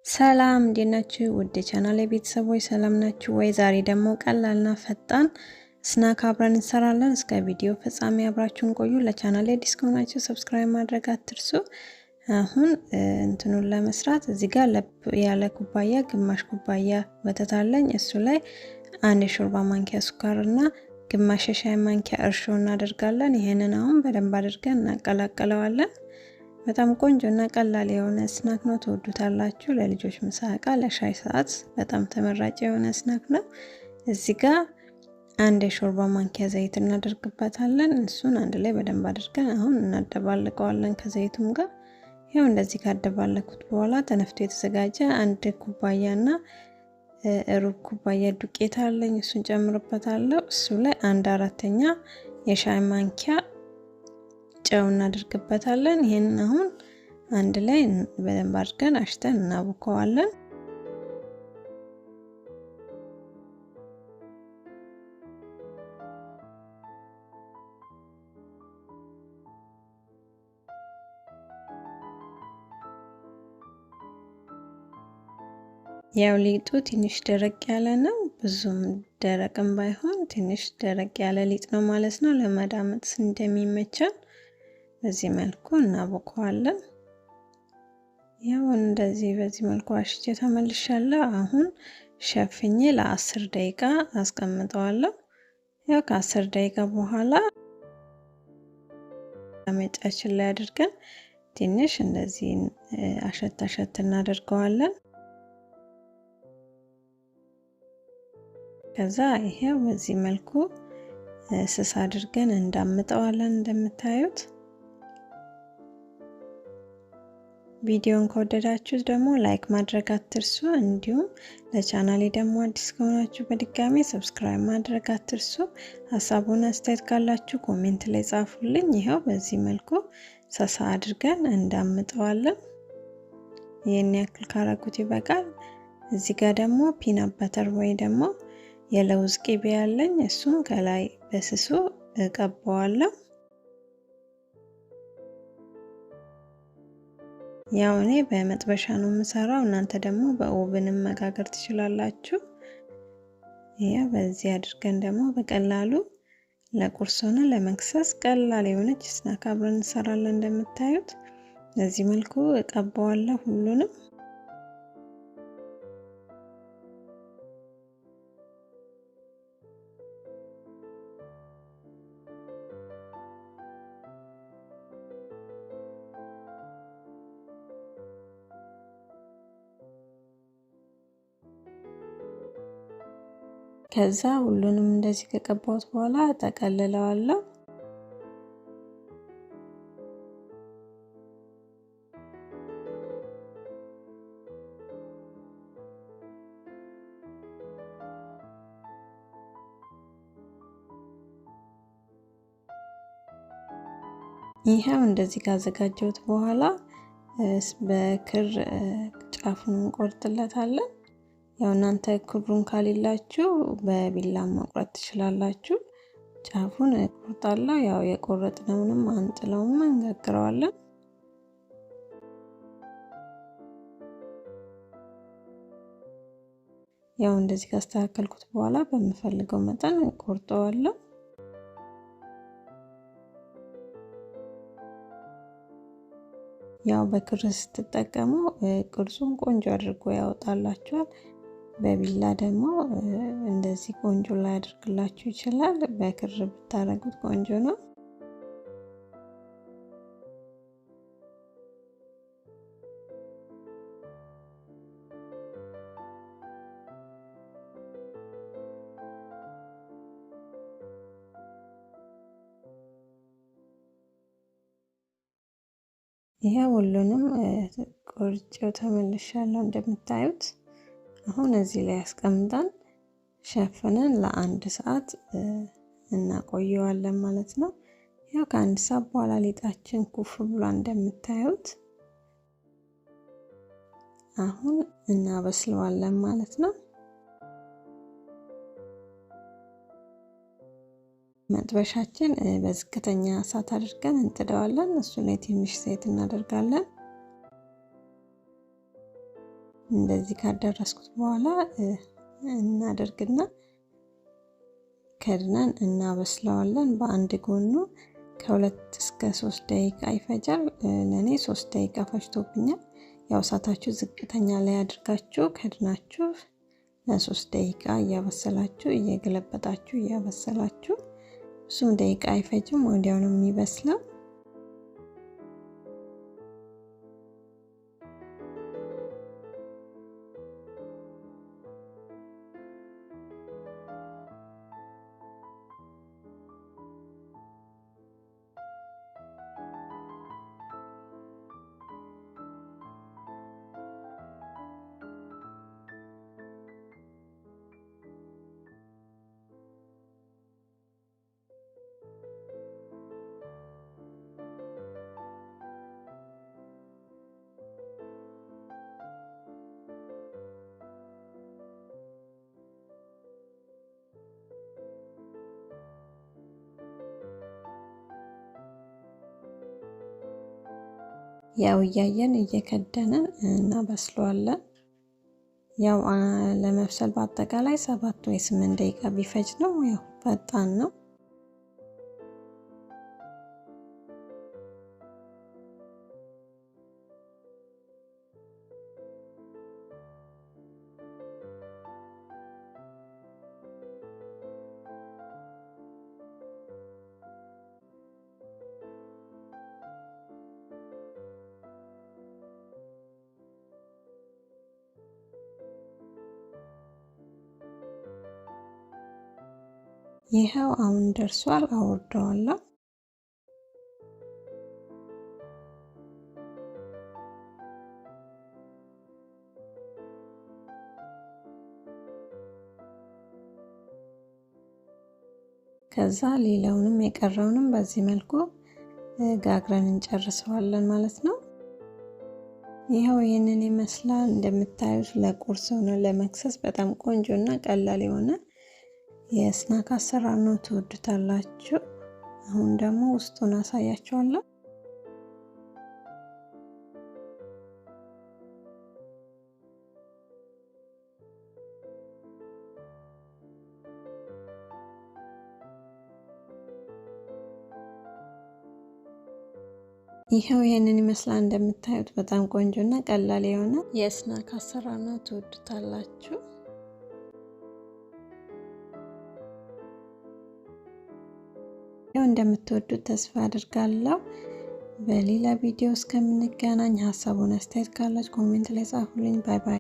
ሰላም እንዴት ናችሁ? ውድ ቻናሌ ቤተሰቦች ሰላም ናችሁ ወይ? ዛሬ ደግሞ ቀላልና ፈጣን ስናክ አብረን እንሰራለን። እስከ ቪዲዮ ፍጻሜ አብራችሁን ቆዩ። ለቻናሌ አዲስ ከሆናችሁ ሰብስክራይብ ማድረግ አትርሱ። አሁን እንትኑን ለመስራት እዚህ ጋር ያለ ኩባያ ግማሽ ኩባያ ወተት አለኝ። እሱ ላይ አንድ የሾርባ ማንኪያ ስኳርና ግማሽ የሻይ ማንኪያ እርሾ እናደርጋለን። ይሄንን አሁን በደንብ አድርገን እናቀላቅለዋለን። በጣም ቆንጆና ቀላል የሆነ ስናክ ነው። ትወዱታላችሁ። ለልጆች ምሳ እቃ፣ ለሻይ ሰዓት በጣም ተመራጭ የሆነ ስናክ ነው። እዚህ ጋር አንድ የሾርባ ማንኪያ ዘይት እናደርግበታለን። እሱን አንድ ላይ በደንብ አድርገን አሁን እናደባልቀዋለን ከዘይቱም ጋር። ይሄው እንደዚህ ካደባለኩት በኋላ ተነፍቶ የተዘጋጀ አንድ ኩባያና ሩብ ኩባያ ዱቄት አለኝ። እሱን ጨምርበታለሁ። እሱ ላይ 1/4 የሻይ ማንኪያ ጨው እናደርግበታለን። ይሄንን አሁን አንድ ላይ በደንብ አድርገን አሽተን እናቦከዋለን። ያው ሊጡ ትንሽ ደረቅ ያለ ነው፣ ብዙም ደረቅም ባይሆን ትንሽ ደረቅ ያለ ሊጥ ነው ማለት ነው። ለማዳመጥ እንደሚመቸን በዚህ መልኩ እናቦከዋለን። ያው እንደዚህ በዚህ መልኩ አሽቼ ተመልሻለሁ። አሁን ሸፍኜ ለ10 ደቂቃ አስቀምጠዋለሁ። ያው ከ10 ደቂቃ በኋላ መጫችን ላይ አድርገን ትንሽ እንደዚህ አሸት እናደርገዋለን። ከዛ ይሄው በዚህ መልኩ ስስ አድርገን እንዳምጠዋለን። እንደምታዩት ቪዲዮን ከወደዳችሁት ደግሞ ላይክ ማድረግ አትርሱ። እንዲሁም ለቻናሌ ደግሞ አዲስ ከሆናችሁ በድጋሚ ሰብስክራይብ ማድረግ አትርሱ። ሀሳቡን አስተያየት ካላችሁ ኮሜንት ላይ ጻፉልኝ። ይሄው በዚህ መልኩ ሰሳ አድርገን እንዳምጠዋለን። ይሄን ያክል ካረኩት ይበቃል። እዚህ ጋር ደግሞ ፒናት በተር ወይ ደግሞ የለውዝ ቅቤ ያለኝ፣ እሱን ከላይ በስሱ እቀባዋለሁ። ያው እኔ በመጥበሻ ነው የምሰራው፣ እናንተ ደግሞ በኦቭንም መጋገር ትችላላችሁ። ይሄ በዚህ አድርገን ደግሞ በቀላሉ ለቁርስ ሆነ ለመክሰስ ቀላል የሆነች ስናክ አብረን እንሰራለን። እንደምታዩት በዚህ መልኩ እቀባዋለሁ ሁሉንም። ከዛ ሁሉንም እንደዚህ ከቀባሁት በኋላ ተቀልለዋለሁ። ይሄው እንደዚህ ካዘጋጀሁት በኋላ በክር ጫፉን እንቆርጥለታለን። ያው እናንተ ክሩን ካሌላችሁ በቢላ መቁረጥ ትችላላችሁ። ጫፉን እቆርጣለሁ። ያው የቆረጥነውንም አንጥለውም እንጋግረዋለን። ያው እንደዚህ ካስተካከልኩት በኋላ በምፈልገው መጠን እቆርጠዋለሁ። ያው በክር ስትጠቀሙ ቅርጹን ቆንጆ አድርጎ ያወጣላችኋል። በቢላ ደግሞ እንደዚህ ቆንጆ ላይ አድርግላችሁ ይችላል። በክር ብታረጉት ቆንጆ ነው። ይሄ ሁሉንም ቆርጬው ተመልሻለሁ። እንደምታዩት አሁን እዚህ ላይ አስቀምጠን ሸፍነን ለ1 ሰዓት እናቆየዋለን ማለት ነው። ያው ከ1 ሰዓት በኋላ ሊጣችን ኩፍ ብሏል። እንደምታዩት አሁን እናበስለዋለን ማለት ነው። መጥበሻችን በዝቅተኛ እሳት አድርገን እንጥደዋለን። እሱ ላይ ትንሽ ዘይት እናደርጋለን። እንደዚህ ካደረስኩት በኋላ እናደርግና ከድነን እናበስለዋለን። በአንድ ጎኑ ከ2 እስከ 3 ደቂቃ ይፈጃል። ለኔ 3 ደቂቃ ፈጅቶብኛል። ያው እሳታችሁ ዝቅተኛ ላይ አድርጋችሁ ከድናችሁ ለ3 ደቂቃ እያበሰላችሁ እየገለበጣችሁ እያበሰላችሁ ብዙም ደቂቃ አይፈጅም፣ ወዲያው ነው የሚበስለው። ያው እያየን እየከደንን እናበስለዋለን። ያው ለመብሰል በአጠቃላይ 7 ወይ 8 ደቂቃ ቢፈጅ ነው። ያው ፈጣን ነው። ይሄው አሁን ደርሷል። አወርደዋለሁ። ከዛ ሌላውንም የቀረውንም በዚህ መልኩ ጋግረን እንጨርሰዋለን ማለት ነው። ይሄው ይሄንን ይመስላል። እንደምታዩት ለቁርስ ሆነ ለመክሰስ በጣም ቆንጆና ቀላል የሆነ የስናክ አሰራር ነው። ትወዱታላችሁ። አሁን ደግሞ ውስጡን አሳያችኋለሁ። ይሄው ይሄንን ይመስላል። እንደምታዩት በጣም ቆንጆና ቀላል የሆነ የስናክ አሰራር ነው። ትወዱታላችሁ። ያው እንደምትወዱት ተስፋ አድርጋለሁ። በሌላ ቪዲዮ እስከምንገናኝ ሀሳቡን አስተያየት ካላችሁ ኮሜንት ላይ ጻፉልኝ። ባይ ባይ።